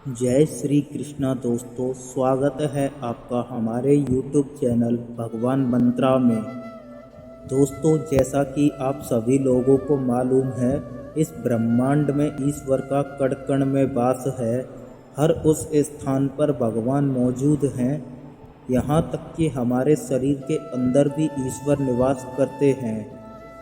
जय श्री कृष्णा दोस्तों, स्वागत है आपका हमारे YouTube चैनल भगवान मंत्रा में। दोस्तों, जैसा कि आप सभी लोगों को मालूम है, इस ब्रह्मांड में ईश्वर का कण कण में वास है। हर उस स्थान पर भगवान मौजूद हैं। यहाँ तक कि हमारे शरीर के अंदर भी ईश्वर निवास करते हैं।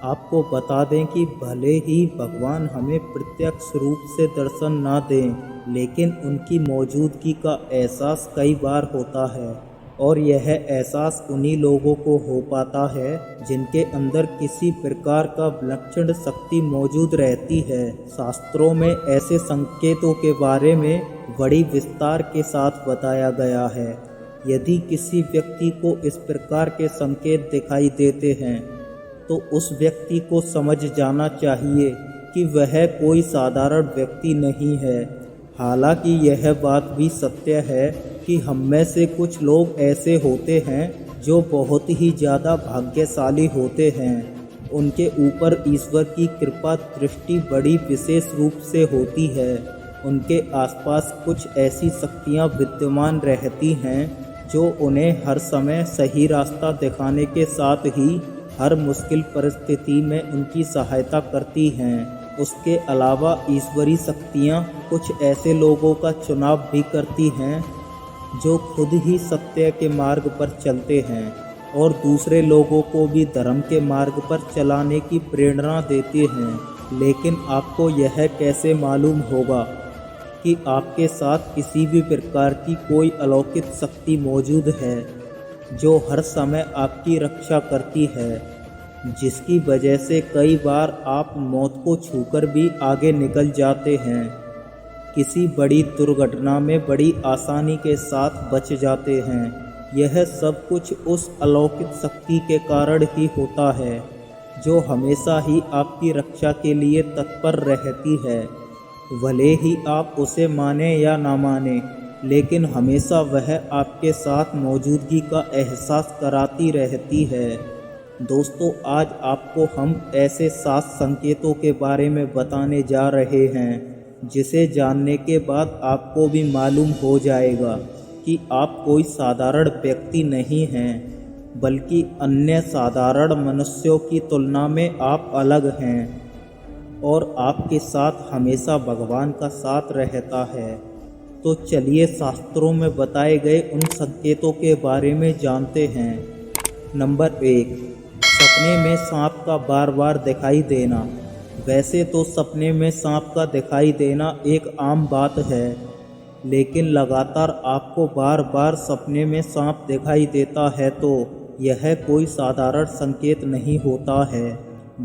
आपको बता दें कि भले ही भगवान हमें प्रत्यक्ष रूप से दर्शन ना दें, लेकिन उनकी मौजूदगी का एहसास कई बार होता है, और यह एहसास उन्हीं लोगों को हो पाता है जिनके अंदर किसी प्रकार का विलक्षण शक्ति मौजूद रहती है। शास्त्रों में ऐसे संकेतों के बारे में बड़ी विस्तार के साथ बताया गया है। यदि किसी व्यक्ति को इस प्रकार के संकेत दिखाई देते हैं तो उस व्यक्ति को समझ जाना चाहिए कि वह कोई साधारण व्यक्ति नहीं है। हालांकि यह बात भी सत्य है कि हम में से कुछ लोग ऐसे होते हैं जो बहुत ही ज़्यादा भाग्यशाली होते हैं। उनके ऊपर ईश्वर की कृपा दृष्टि बड़ी विशेष रूप से होती है। उनके आसपास कुछ ऐसी शक्तियाँ विद्यमान रहती हैं जो उन्हें हर समय सही रास्ता दिखाने के साथ ही हर मुश्किल परिस्थिति में उनकी सहायता करती हैं। उसके अलावा ईश्वरी शक्तियाँ कुछ ऐसे लोगों का चुनाव भी करती हैं जो खुद ही सत्य के मार्ग पर चलते हैं और दूसरे लोगों को भी धर्म के मार्ग पर चलाने की प्रेरणा देते हैं। लेकिन आपको यह कैसे मालूम होगा कि आपके साथ किसी भी प्रकार की कोई अलौकिक शक्ति मौजूद है जो हर समय आपकी रक्षा करती है, जिसकी वजह से कई बार आप मौत को छूकर भी आगे निकल जाते हैं। किसी बड़ी दुर्घटना में बड़ी आसानी के साथ बच जाते हैं। यह सब कुछ उस अलौकिक शक्ति के कारण ही होता है जो हमेशा ही आपकी रक्षा के लिए तत्पर रहती है। भले ही आप उसे माने या ना माने, लेकिन हमेशा वह आपके साथ मौजूदगी का एहसास कराती रहती है। दोस्तों, आज आपको हम ऐसे 7 संकेतों के बारे में बताने जा रहे हैं जिसे जानने के बाद आपको भी मालूम हो जाएगा कि आप कोई साधारण व्यक्ति नहीं हैं, बल्कि अन्य साधारण मनुष्यों की तुलना में आप अलग हैं और आपके साथ हमेशा भगवान का साथ रहता है। तो चलिए शास्त्रों में बताए गए उन संकेतों के बारे में जानते हैं। नंबर 1, सपने में सांप का बार बार दिखाई देना। वैसे तो सपने में सांप का दिखाई देना एक आम बात है, लेकिन लगातार आपको बार बार सपने में सांप दिखाई देता है तो यह कोई साधारण संकेत नहीं होता है,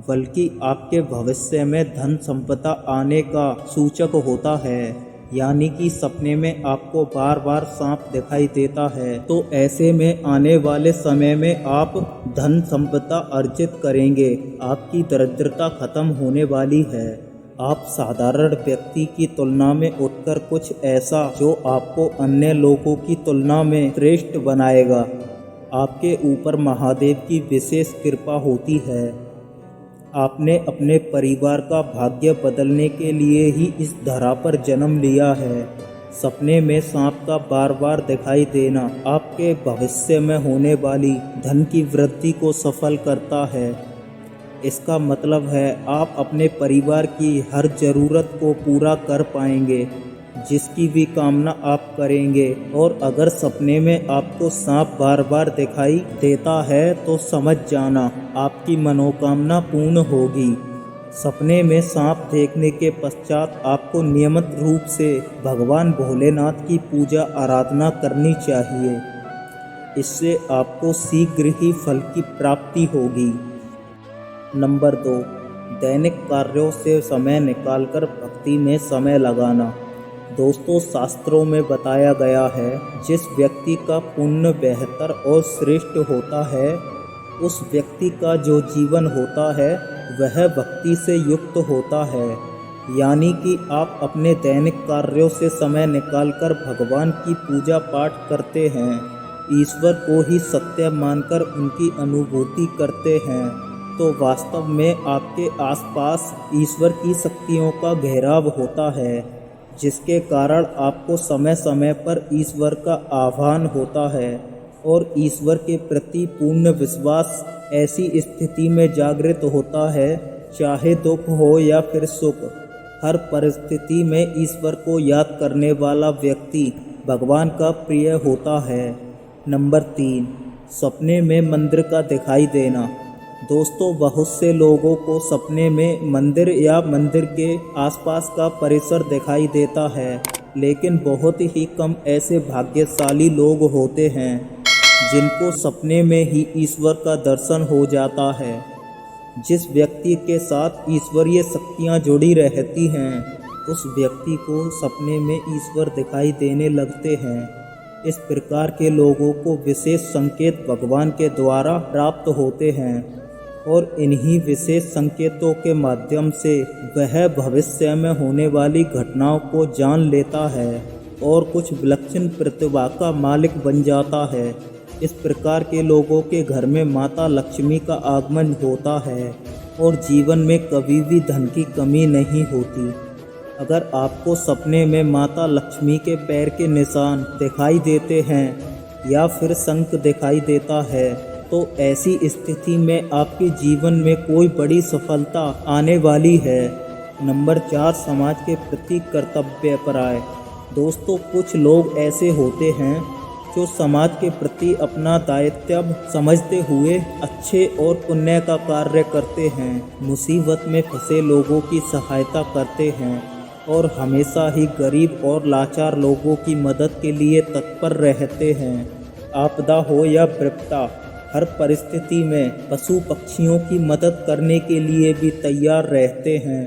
बल्कि आपके भविष्य में धन संपदा आने का सूचक होता है। यानी कि सपने में आपको बार बार सांप दिखाई देता है तो ऐसे में आने वाले समय में आप धन संपदा अर्जित करेंगे। आपकी दरिद्रता खत्म होने वाली है। आप साधारण व्यक्ति की तुलना में उठकर कुछ ऐसा जो आपको अन्य लोगों की तुलना में श्रेष्ठ बनाएगा। आपके ऊपर महादेव की विशेष कृपा होती है। आपने अपने परिवार का भाग्य बदलने के लिए ही इस धरा पर जन्म लिया है। सपने में सांप का बार बार दिखाई देना आपके भविष्य में होने वाली धन की वृद्धि को सफल करता है। इसका मतलब है आप अपने परिवार की हर ज़रूरत को पूरा कर पाएंगे, जिसकी भी कामना आप करेंगे। और अगर सपने में आपको सांप बार बार दिखाई देता है तो समझ जाना आपकी मनोकामना पूर्ण होगी। सपने में सांप देखने के पश्चात आपको नियमित रूप से भगवान भोलेनाथ की पूजा आराधना करनी चाहिए। इससे आपको शीघ्र ही फल की प्राप्ति होगी। नंबर 2, दैनिक कार्यों से समय निकालकर भक्ति में समय लगाना। दोस्तों, शास्त्रों में बताया गया है जिस व्यक्ति का पुण्य बेहतर और श्रेष्ठ होता है, उस व्यक्ति का जो जीवन होता है वह भक्ति से युक्त होता है। यानी कि आप अपने दैनिक कार्यों से समय निकालकर भगवान की पूजा पाठ करते हैं, ईश्वर को ही सत्य मानकर उनकी अनुभूति करते हैं, तो वास्तव में आपके आसपास ईश्वर की शक्तियों का घेराव होता है। जिसके कारण आपको समय समय पर ईश्वर का आह्वान होता है और ईश्वर के प्रति पूर्ण विश्वास ऐसी स्थिति में जागृत होता है, चाहे दुख हो या फिर सुख, हर परिस्थिति में ईश्वर को याद करने वाला व्यक्ति भगवान का प्रिय होता है। नंबर 3, सपने में मंदिर का दिखाई देना। दोस्तों, बहुत से लोगों को सपने में मंदिर या मंदिर के आसपास का परिसर दिखाई देता है, लेकिन बहुत ही कम ऐसे भाग्यशाली लोग होते हैं जिनको सपने में ही ईश्वर का दर्शन हो जाता है। जिस व्यक्ति के साथ ईश्वरीय शक्तियाँ जुड़ी रहती हैं, उस व्यक्ति को सपने में ईश्वर दिखाई देने लगते हैं। इस प्रकार के लोगों को विशेष संकेत भगवान के द्वारा प्राप्त होते हैं और इन्हीं विशेष संकेतों के माध्यम से वह भविष्य में होने वाली घटनाओं को जान लेता है और कुछ विलक्षण प्रतिभा का मालिक बन जाता है। इस प्रकार के लोगों के घर में माता लक्ष्मी का आगमन होता है और जीवन में कभी भी धन की कमी नहीं होती। अगर आपको सपने में माता लक्ष्मी के पैर के निशान दिखाई देते हैं या फिर शंख दिखाई देता है, तो ऐसी स्थिति में आपके जीवन में कोई बड़ी सफलता आने वाली है। नंबर 4, समाज के प्रति कर्तव्यपरायण। दोस्तों, कुछ लोग ऐसे होते हैं जो समाज के प्रति अपना दायित्व समझते हुए अच्छे और पुण्य का कार्य करते हैं, मुसीबत में फंसे लोगों की सहायता करते हैं और हमेशा ही गरीब और लाचार लोगों की मदद के लिए तत्पर रहते हैं। आपदा हो या विपदा, हर परिस्थिति में पशु पक्षियों की मदद करने के लिए भी तैयार रहते हैं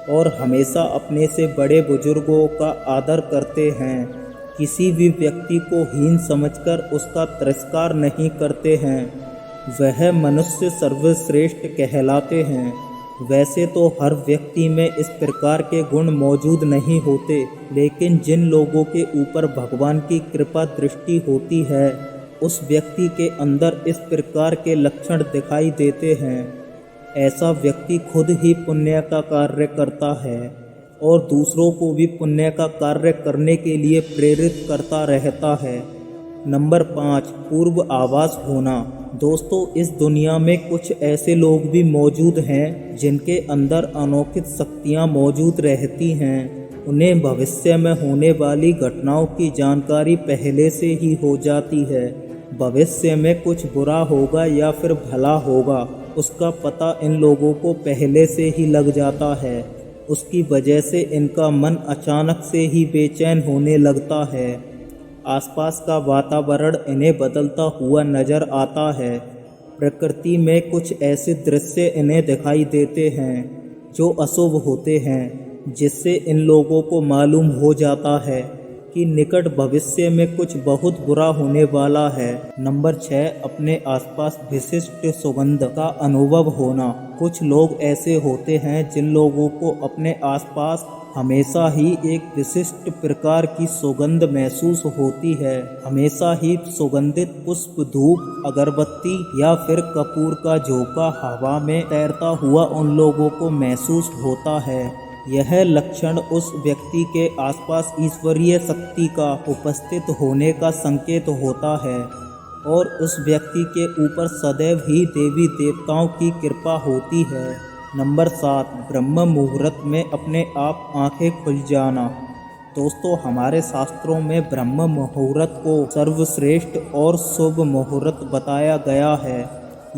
और हमेशा अपने से बड़े बुजुर्गों का आदर करते हैं। किसी भी व्यक्ति को हीन समझकर उसका तिरस्कार नहीं करते हैं। वह मनुष्य सर्वश्रेष्ठ कहलाते हैं। वैसे तो हर व्यक्ति में इस प्रकार के गुण मौजूद नहीं होते, लेकिन जिन लोगों के ऊपर भगवान की कृपा दृष्टि होती है, उस व्यक्ति के अंदर इस प्रकार के लक्षण दिखाई देते हैं। ऐसा व्यक्ति खुद ही पुण्य का कार्य करता है और दूसरों को भी पुण्य का कार्य करने के लिए प्रेरित करता रहता है। नंबर 5, पूर्व आभास होना। दोस्तों, इस दुनिया में कुछ ऐसे लोग भी मौजूद हैं जिनके अंदर अलौकिक शक्तियाँ मौजूद रहती हैं। उन्हें भविष्य में होने वाली घटनाओं की जानकारी पहले से ही हो जाती है। भविष्य में कुछ बुरा होगा या फिर भला होगा, उसका पता इन लोगों को पहले से ही लग जाता है। उसकी वजह से इनका मन अचानक से ही बेचैन होने लगता है। आसपास का वातावरण इन्हें बदलता हुआ नजर आता है। प्रकृति में कुछ ऐसे दृश्य इन्हें दिखाई देते हैं जो अशुभ होते हैं, जिससे इन लोगों को मालूम हो जाता है कि निकट भविष्य में कुछ बहुत बुरा होने वाला है। नंबर 6, अपने आसपास विशिष्ट सुगंध का अनुभव होना। कुछ लोग ऐसे होते हैं जिन लोगों को अपने आसपास हमेशा ही एक विशिष्ट प्रकार की सुगंध महसूस होती है। हमेशा ही सुगंधित पुष्प, धूप, अगरबत्ती या फिर कपूर का झोंका हवा में तैरता हुआ उन लोगों को महसूस होता है। यह लक्षण उस व्यक्ति के आसपास ईश्वरीय शक्ति का उपस्थित होने का संकेत होता है और उस व्यक्ति के ऊपर सदैव ही देवी देवताओं की कृपा होती है। नंबर 7, ब्रह्म मुहूर्त में अपने आप आंखें खुल जाना। दोस्तों, हमारे शास्त्रों में ब्रह्म मुहूर्त को सर्वश्रेष्ठ और शुभ मुहूर्त बताया गया है।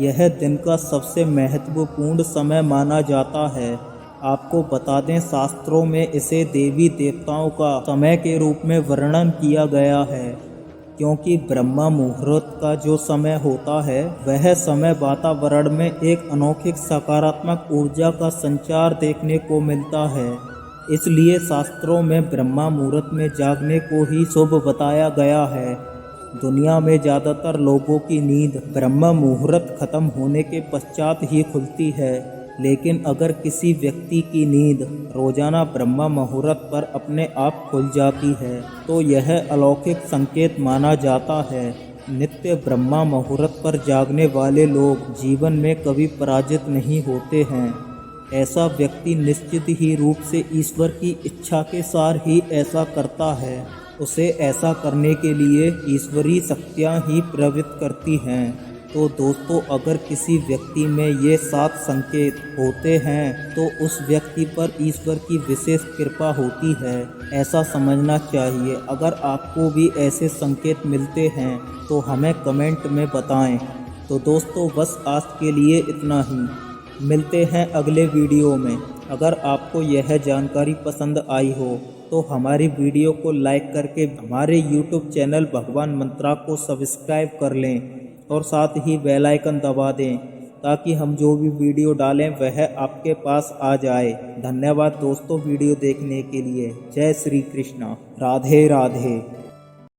यह दिन का सबसे महत्वपूर्ण समय माना जाता है। आपको बता दें, शास्त्रों में इसे देवी देवताओं का समय के रूप में वर्णन किया गया है, क्योंकि ब्रह्म मुहूर्त का जो समय होता है, वह समय वातावरण में एक अनोखी सकारात्मक ऊर्जा का संचार देखने को मिलता है। इसलिए शास्त्रों में ब्रह्म मुहूर्त में जागने को ही शुभ बताया गया है। दुनिया में ज़्यादातर लोगों की नींद ब्रह्म मुहूर्त खत्म होने के पश्चात ही खुलती है, लेकिन अगर किसी व्यक्ति की नींद रोजाना ब्रह्म मुहूर्त पर अपने आप खुल जाती है, तो यह अलौकिक संकेत माना जाता है। नित्य ब्रह्म मुहूर्त पर जागने वाले लोग जीवन में कभी पराजित नहीं होते हैं। ऐसा व्यक्ति निश्चित ही रूप से ईश्वर की इच्छा के सार ही ऐसा करता है। उसे ऐसा करने के लिए ईश्वरीय शक्तियाँ ही प्रेरित करती हैं। तो दोस्तों, अगर किसी व्यक्ति में ये 7 संकेत होते हैं तो उस व्यक्ति पर ईश्वर की विशेष कृपा होती है, ऐसा समझना चाहिए। अगर आपको भी ऐसे संकेत मिलते हैं तो हमें कमेंट में बताएं। तो दोस्तों, बस आज के लिए इतना ही। मिलते हैं अगले वीडियो में। अगर आपको यह जानकारी पसंद आई हो तो हमारी वीडियो को लाइक करके हमारे YouTube चैनल भगवान मंत्रा को सब्सक्राइब कर लें और साथ ही बेल आइकन दबा दें ताकि हम जो भी वीडियो डालें वह आपके पास आ जाए। धन्यवाद दोस्तों वीडियो देखने के लिए। जय श्री कृष्णा। राधे राधे।